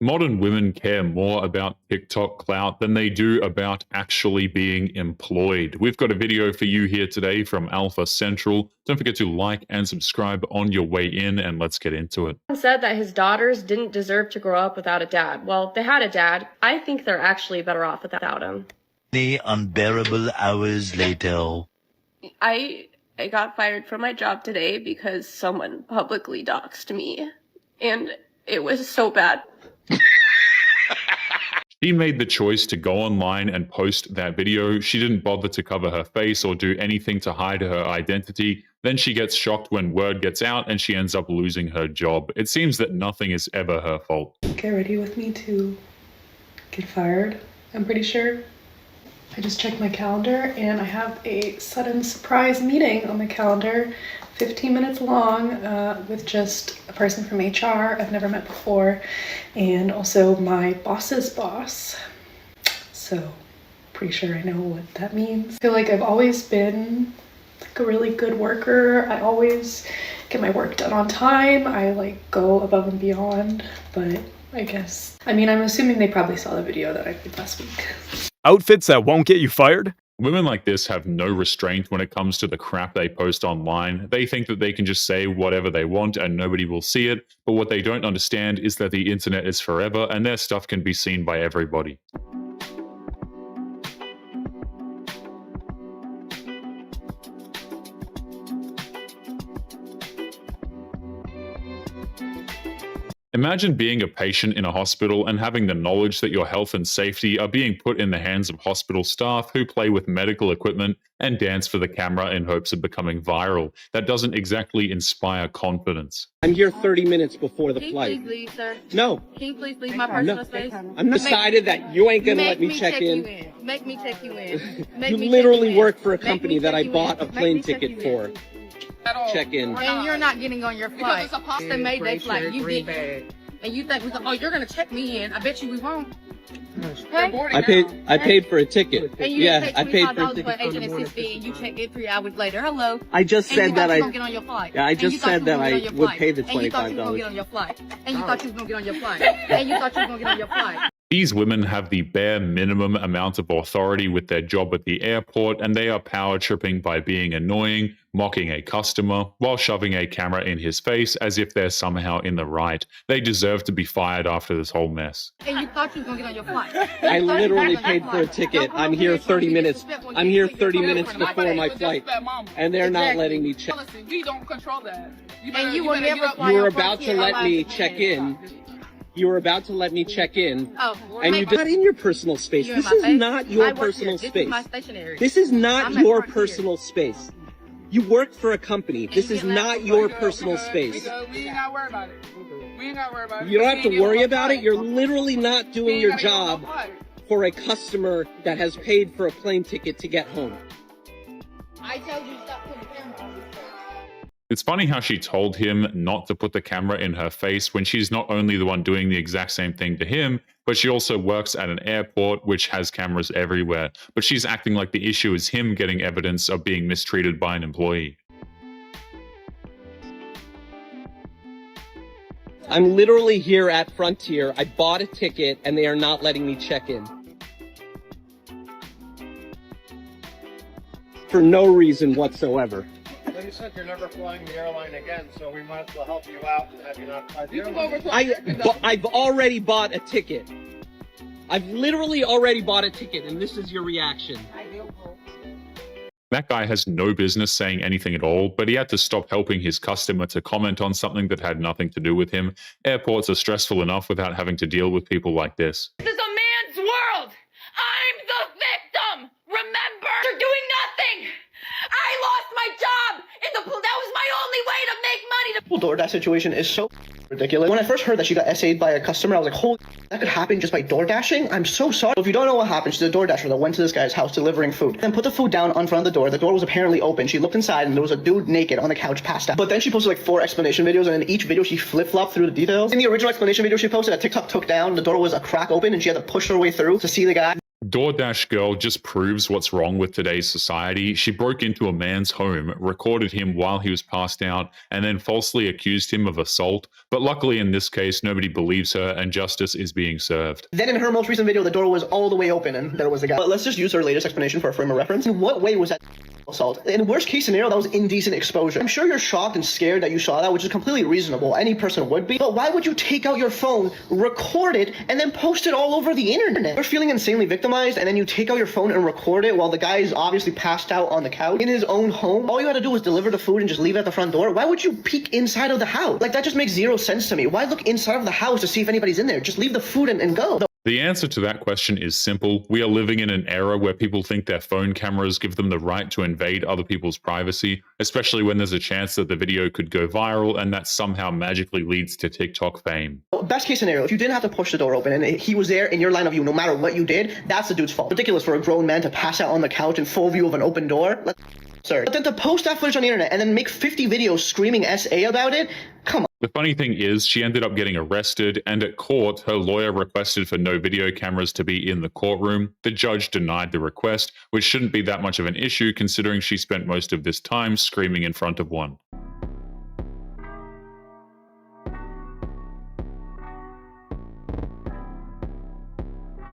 Modern women care more about TikTok clout than they do about actually being employed. We've got a video for you here today from Alpha Central. Don't forget to like and subscribe on your way in, and let's get into it. Said that his daughters didn't deserve to grow up without a dad. Well, they had a dad. I think they're actually better off without him. The unbearable hours later. I got fired from my job today because someone publicly doxed me, and it was so bad. She made the choice to go online and post that video. She didn't bother to cover her face or do anything to hide her identity. Then she gets shocked when word gets out and she ends up losing her job. It seems that nothing is ever her fault. Get ready with me to get fired, I'm pretty sure. I just checked my calendar and I have a sudden surprise meeting on my calendar, 15 minutes long, with just a person from HR I've never met before, and also my boss's boss. So, pretty sure I know what that means. I feel like I've always been like a really good worker. I always get my work done on time. I like go above and beyond, but I guess, I'm assuming they probably saw the video that I made last week. Outfits that won't get you fired? Women like this have no restraint when it comes to the crap they post online. They think that they can just say whatever they want and nobody will see it, but what they don't understand is that the internet is forever and their stuff can be seen by everybody. Imagine being a patient in a hospital and having the knowledge that your health and safety are being put in the hands of hospital staff who play with medical equipment and dance for the camera in hopes of becoming viral. That doesn't exactly inspire confidence. I'm here 30 minutes before the flight. Can you please leave, sir? No. Can you please leave my personal space? I'm decided that you ain't gonna let me check in. Make me check you in. You literally work for a company that I bought a plane ticket for. Check in. And you're not getting on your flight. They made their flight. You didn't. And you think, oh, you're going to check me in. I bet you we won't. Okay? I paid for a ticket. And you Yeah, I paid for a $25 ticket. for agent assistant and you check it 3 hours later. Hello. I just said that I. Get on your flight. Yeah, I just said that I would pay the And you thought you were going to $25. get on your flight. And you thought you were going to get on your flight. And you thought you were going to get on your flight. These women have the bare minimum amount of authority with their job at the airport, and they are power tripping by being annoying, mocking a customer, while shoving a camera in his face as if they're somehow in the right. They deserve to be fired after this whole mess. And you thought you were going to get on your flight. I literally paid for a ticket. I'm here 30 minutes. I'm here 30 minutes before my flight, and they're not letting me check. We don't control that. And you will never fly You were on about to Frontier let me Airlines check again. in. You were about to let me check in, Oh, and you did not in your personal space. You're in This my is face. not I your work personal here. This space. is my stationery. This is not I'm at your Frontier. personal space. You work for a company. This is not your personal space. We ain't gotta worry about it. We ain't gotta worry about it. You don't have to worry about it. You're literally not doing your job for a customer that has paid for a plane ticket to get home. I told you to stop putting the camera on. It's funny how she told him not to put the camera in her face when she's not only the one doing the exact same thing to him, but she also works at an airport which has cameras everywhere. But she's acting like the issue is him getting evidence of being mistreated by an employee. I'm literally here at Frontier. I bought a ticket and they are not letting me check in. For no reason whatsoever. Well, you said you're never flying the airline again, so we might as well help you out and have you not fly the airline. I've already bought a ticket. I've literally already bought a ticket, and this is your reaction. That guy has no business saying anything at all, but he had to stop helping his customer to comment on something that had nothing to do with him. Airports are stressful enough without having to deal with people like this. This is a man's world. I'm the victim. Remember? You're doing nothing. I lost my job. That was my only way to make money. The DoorDash situation is so ridiculous. When I first heard that she got essayed by a customer, I was like, holy, that could happen just by door dashing? I'm so sorry. If you don't know what happened, she's a door dasher that went to this guy's house delivering food. Then put the food down in front of the door. The door was apparently open. She looked inside and there was a dude naked on the couch passed out. But then she posted like 4 explanation videos, and in each video she flip-flopped through the details. In the original explanation video she posted that TikTok took down, the door was a crack open and she had to push her way through to see the guy. DoorDash girl just proves what's wrong with today's society. She broke into a man's home, recorded him while he was passed out, and then falsely accused him of assault. But luckily in this case, nobody believes her and justice is being served. Then in her most recent video, the door was all the way open and there was a guy. But let's just use her latest explanation for a frame of reference. In what way was that assault? In worst case scenario, that was indecent exposure. I'm sure you're shocked and scared that you saw that, which is completely reasonable. Any person would be. But why would you take out your phone, record it, and then post it all over the internet? You're feeling insanely victimized, and then you take out your phone and record it while the guy is obviously passed out on the couch in his own home. All you had to do was deliver the food and just leave it at the front door. Why would you peek inside of the house? Like, that just makes zero sense to me. Why look inside of the house to see if anybody's in there? Just leave the food and go. The answer to that question is simple. We are living in an era where people think their phone cameras give them the right to invade other people's privacy, especially when there's a chance that the video could go viral and that somehow magically leads to TikTok fame. Best case scenario, if you didn't have to push the door open and he was there in your line of view, no matter what you did, that's the dude's fault. Ridiculous for a grown man to pass out on the couch in full view of an open door. Sir. But then to post that footage on the internet and then make 50 videos screaming SA about it? Come on. The funny thing is, she ended up getting arrested, and at court, her lawyer requested for no video cameras to be in the courtroom. The judge denied the request, which shouldn't be that much of an issue considering she spent most of this time screaming in front of one.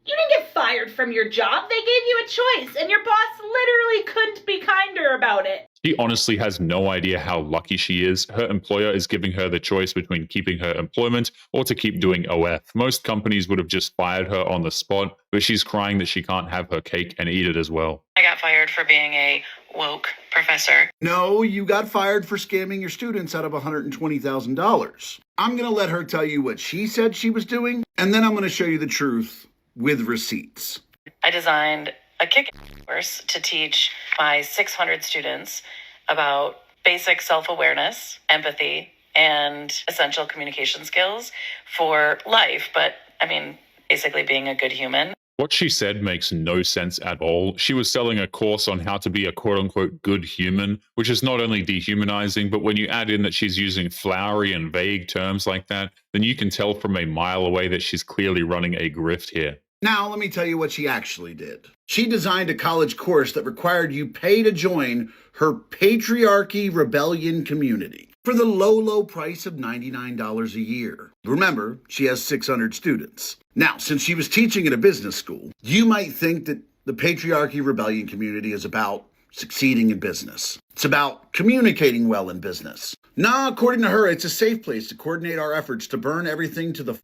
You didn't get fired from your job. They gave you a choice, and your boss literally couldn't be kinder about it. She honestly has no idea how lucky she is. Her employer is giving her the choice between keeping her employment or to keep doing OF. Most companies would have just fired her on the spot, but she's crying that she can't have her cake and eat it as well. I got fired for being a woke professor. No, you got fired for scamming your students out of $120,000. I'm going to let her tell you what she said she was doing, and then I'm going to show you the truth with receipts. I designed a kick course to teach my 600 students about basic self-awareness, empathy, and essential communication skills for life. But I mean, basically being a good human. What she said makes no sense at all. She was selling a course on how to be a quote-unquote good human, which is not only dehumanizing, but when you add in that she's using flowery and vague terms like that, then you can tell from a mile away that she's clearly running a grift here. Now, let me tell you what she actually did. She designed a college course that required you pay to join her patriarchy rebellion community for the low, low price of $99 a year. Remember, she has 600 students. Now, since she was teaching at a business school, you might think that the patriarchy rebellion community is about succeeding in business. It's about communicating well in business. Nah, according to her, it's a safe place to coordinate our efforts to burn everything to the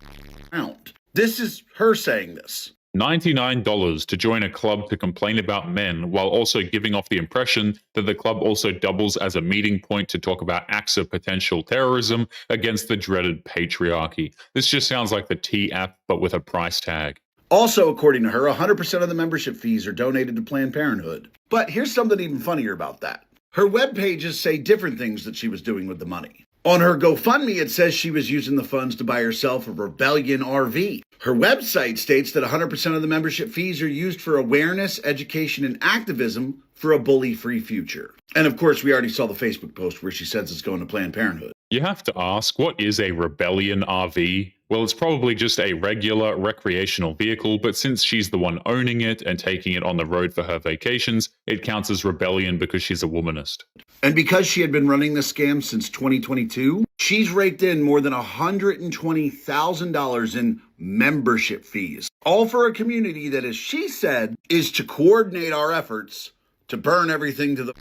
ground. This is her saying this. $99 to join a club to complain about men, while also giving off the impression that the club also doubles as a meeting point to talk about acts of potential terrorism against the dreaded patriarchy. This just sounds like the T app, but with a price tag. Also, according to her, 100% of the membership fees are donated to Planned Parenthood. But here's something even funnier about that. Her web pages say different things that she was doing with the money. On her GoFundMe, it says she was using the funds to buy herself a Rebellion RV. Her website states that 100% of the membership fees are used for awareness, education, and activism for a bully-free future. And of course, we already saw the Facebook post where she says it's going to Planned Parenthood. You have to ask, what is a Rebellion RV? Well, it's probably just a regular recreational vehicle, but since she's the one owning it and taking it on the road for her vacations, it counts as rebellion because she's a womanist. And because she had been running this scam since 2022, she's raked in more than $120,000 in membership fees, all for a community that, as she said, is to coordinate our efforts to burn everything to the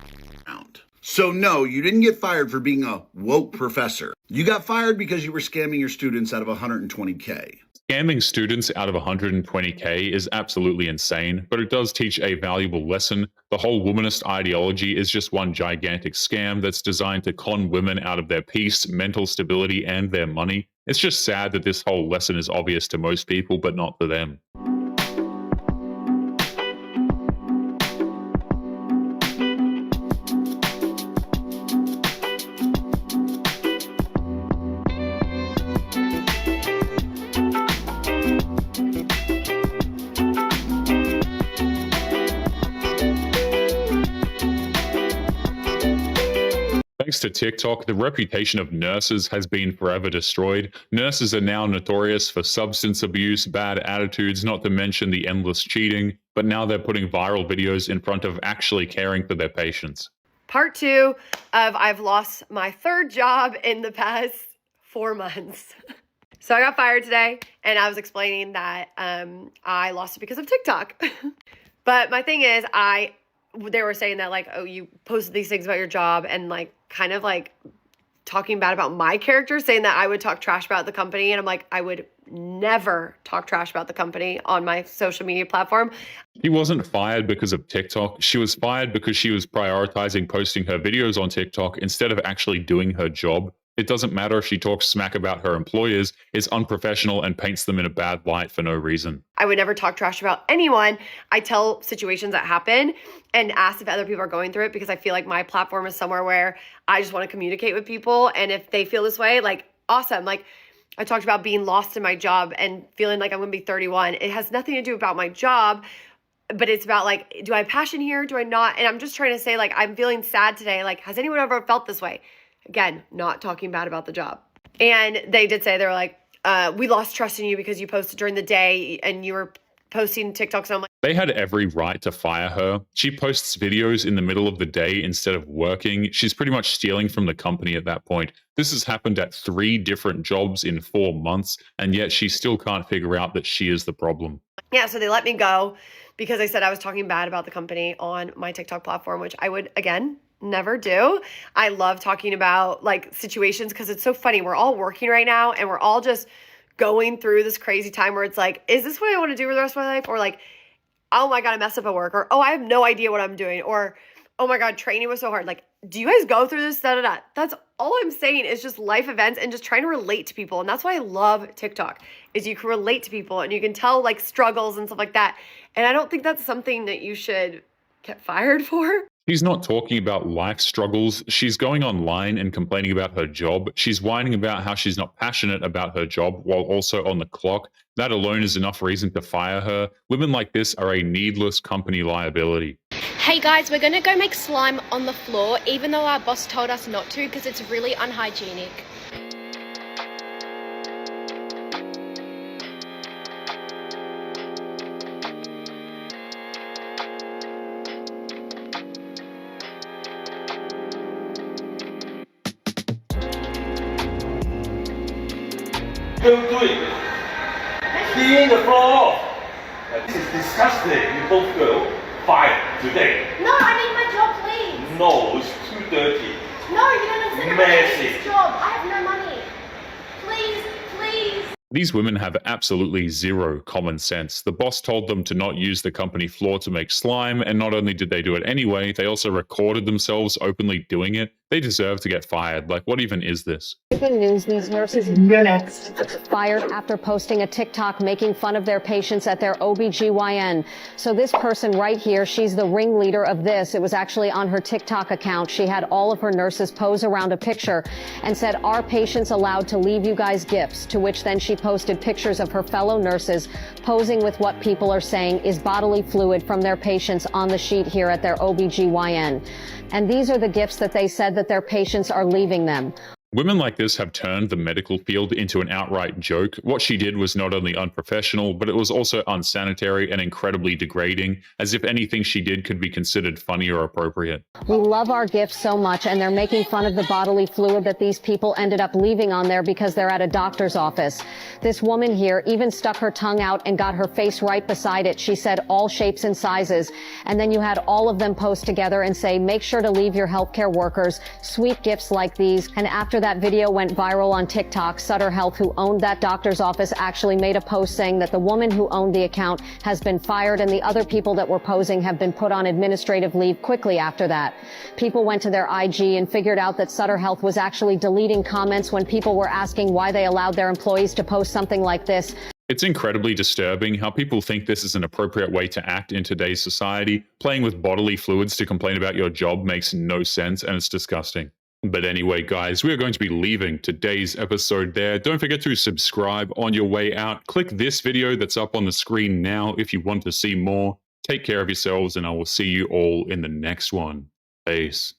ground. So no, you didn't get fired for being a woke professor. You got fired because you were scamming your students out of $120K. Scamming students out of $120K is absolutely insane, but it does teach a valuable lesson. The whole womanist ideology is just one gigantic scam that's designed to con women out of their peace, mental stability, and their money. It's just sad that this whole lesson is obvious to most people, but not to them. Thanks Thanks to TikTok, the reputation of nurses has been forever destroyed. Nurses are now notorious for substance abuse, bad attitudes, not to mention the endless cheating, but now they're putting viral videos in front of actually caring for their patients. Part 2 of I've lost my 3rd job in the past 4 months. So I got fired today, and I was explaining that I lost it because of TikTok. But my thing is, they were saying that, like, oh, you posted these things about your job, and like kind of like talking bad about my character, saying that I would talk trash about the company. And I'm like, I would never talk trash about the company on my social media platform. She wasn't fired because of TikTok. She was fired because she was prioritizing posting her videos on TikTok instead of actually doing her job. It doesn't matter if she talks smack about her employers, is unprofessional, and paints them in a bad light for no reason. I would never talk trash about anyone. I tell situations that happen and ask if other people are going through it, because I feel like my platform is somewhere where I just want to communicate with people. And if they feel this way, like, awesome. Like, I talked about being lost in my job and feeling like I'm going to be 31. It has nothing to do about my job, but it's about, like, do I have passion here? Do I not? And I'm just trying to say, like, I'm feeling sad today. Like, has anyone ever felt this way? Again, not talking bad about the job. And they did say, they were like, we lost trust in you because you posted during the day and you were posting TikToks. And I'm like, they had every right to fire her. She posts videos in the middle of the day instead of working. She's pretty much stealing from the company at that point. This has happened at 3 different jobs in 4 months, and yet she still can't figure out that she is the problem. Yeah, so they let me go because I said I was talking bad about the company on my TikTok platform, which I would, again, never do. I love talking about, like, situations because it's so funny. We're all working right now and we're all just going through this crazy time where it's like, is this what I want to do for the rest of my life? Or like, oh my God, I messed up at work. Or, oh, I have no idea what I'm doing. Or, oh my God, training was so hard. Like, do you guys go through this? Da, da, da. That's all I'm saying is just life events and just trying to relate to people. And that's why I love TikTok, is you can relate to people and you can tell, like, struggles and stuff like that. And I don't think that's something that you should get fired for. She's not talking about life struggles. She's going online and complaining about her job. She's whining about how she's not passionate about her job while also on the clock. That alone is enough reason to fire her. Women like this are a needless company liability. Hey guys, we're gonna go make slime on the floor, even though our boss told us not to because it's really unhygienic. Don't do it. Clean the floor. This is disgusting. You both go fired today. No, I need my job, please. No, it's too dirty. No, you don't understand. Messy. I need this job. I have no money. Please, please. These women have absolutely zero common sense. The boss told them to not use the company floor to make slime, and not only did they do it anyway, they also recorded themselves openly doing it. They deserve to get fired. Like, what even is this? Good news, these nurses you're next. Fired after posting a TikTok making fun of their patients at their OBGYN. So this person right here, she's the ringleader of this. It was actually on her TikTok account. She had all of her nurses pose around a picture and said, "Are patients allowed to leave you guys gifts?" To which then she posted pictures of her fellow nurses posing with what people are saying is bodily fluid from their patients on the sheet here at their OBGYN. And these are the gifts that they said that their patients are leaving them. Women like this have turned the medical field into an outright joke. What she did was not only unprofessional, but it was also unsanitary and incredibly degrading, as if anything she did could be considered funny or appropriate. We love our gifts so much, and they're making fun of the bodily fluid that these people ended up leaving on there because they're at a doctor's office. This woman here even stuck her tongue out and got her face right beside it. She said all shapes and sizes. And then you had all of them post together and say, make sure to leave your healthcare workers sweet gifts like these. And after that video went viral on TikTok, Sutter Health, who owned that doctor's office, actually made a post saying that the woman who owned the account has been fired and the other people that were posing have been put on administrative leave quickly after that. People went to their IG and figured out that Sutter Health was actually deleting comments when people were asking why they allowed their employees to post something like this. It's incredibly disturbing how people think this is an appropriate way to act in today's society. Playing with bodily fluids to complain about your job makes no sense, and it's disgusting. But anyway, guys, we are going to be leaving today's episode there. Don't forget to subscribe on your way out. Click this video that's up on the screen now if you want to see more. Take care of yourselves, and I will see you all in the next one. Peace.